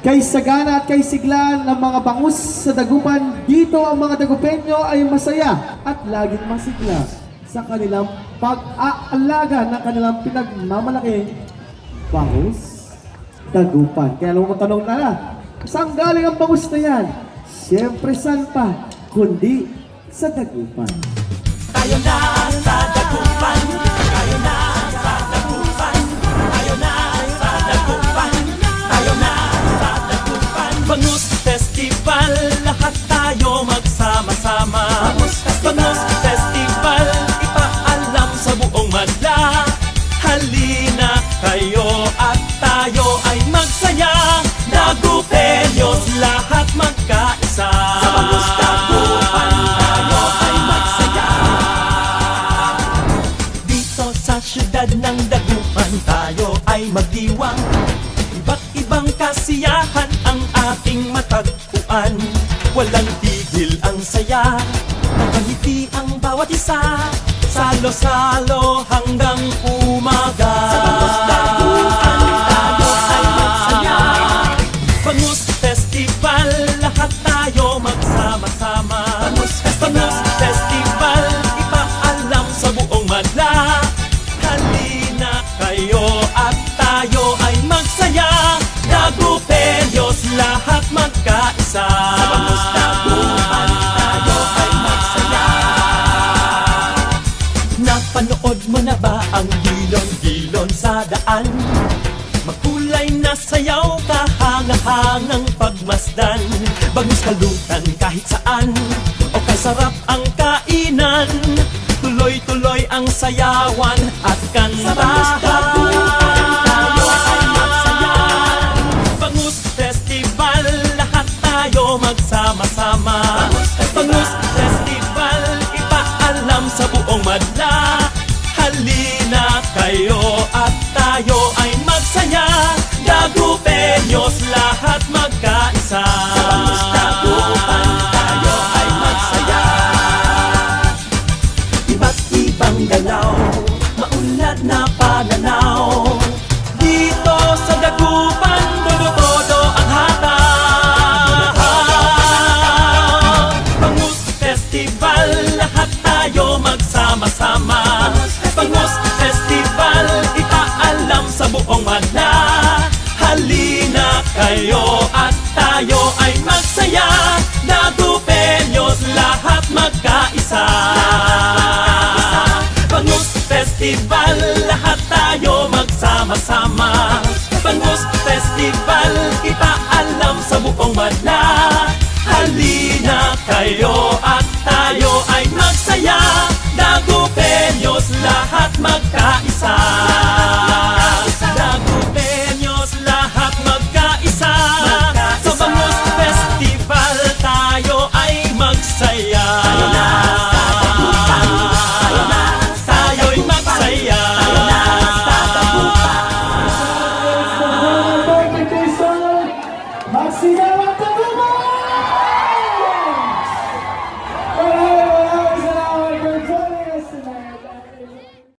Kay sagana at kay sigla ng mga bangus sa dagupan, dito ang mga dagupenyo ay masaya at laging masigla sa kanilang pag-aalaga ng kanilang pinagmamalaki, bangus, dagupan. Kaya alam mo tanong na, saan galing ang bangus na yan? Siyempre saan pa, kundi sa dagupan. Tayo na sa dagupan, tayo na sa dagupan, tayo na sa dagupan, tayo na sa dagupan. Bangus Festival, lahat tayo magsama-sama. Bangus Festival, ipaalam sa buong madla. Halina kayo at tayo ay magsaya. Dagupenyos, lahat magkaisa. Sa Bangus Dagupan, tayo ay magsaya. Dito sa syudad ng Dagupan, tayo ay magdiwang. Iba't ibang kasiyahan ang ating matagpuan. Walang tigil ang saya, nakangiti ang bawat isa. Salo-salo hanggang umaga. Sa Bangus Dagupan, tayo ay magsaya. Bangus Festival, lahat tayo magsama-sama. Bangus Festival, ipaalam sa buong madla. Halina kayo at tayo ay magsaya. Dagupenyos, lahat magkaisa. Sa Bangus Dagupan, tayo ay magsaya. Napanood mo na ba ang gilon-gilon sa daan? Makulay na sayaw, kahanga-hangang pagmasdan. Bangus kalutan kahit saan, o kasarap ang kainan. Tuloy-tuloy ang sayawan at kantahan. Sa Bangus Dagupan, tayo ay magsaya. Bangus Festival, lahat tayo magsama-sama. Bangus Festival, ipaalam sa buong madla. Halina kayo at tayo ay magsaya. Dagupenyos, lahat magkaisa. Sa Bangus Dagupan, tayo ay magsaya. Iba't ibang galaw, maunlad na pananaw. Dito sa Dagupan, todo-todo ang hata. Bangus Festival, lahat tayo magsama-sama. Bangus Festival, ipaalam sa buong madla. Halina kayo at tayo ay magsaya. Dagupenyos, lahat magkaisa. Bangus Festival, lahat tayo magsama-sama. Bangus Festival, ipaalam sa buong madla. Halina kayo at tayo ay magsaya. Dagupenyos, lahat magkaisa. Dagupenyos, lahat magkaisa. Sa Bangus Festival, tayo ay magsaya. Tayo na sa Dagupan, tayo na sa tayo'y magsaya. Tayo na sa Dagupan. Magsigawan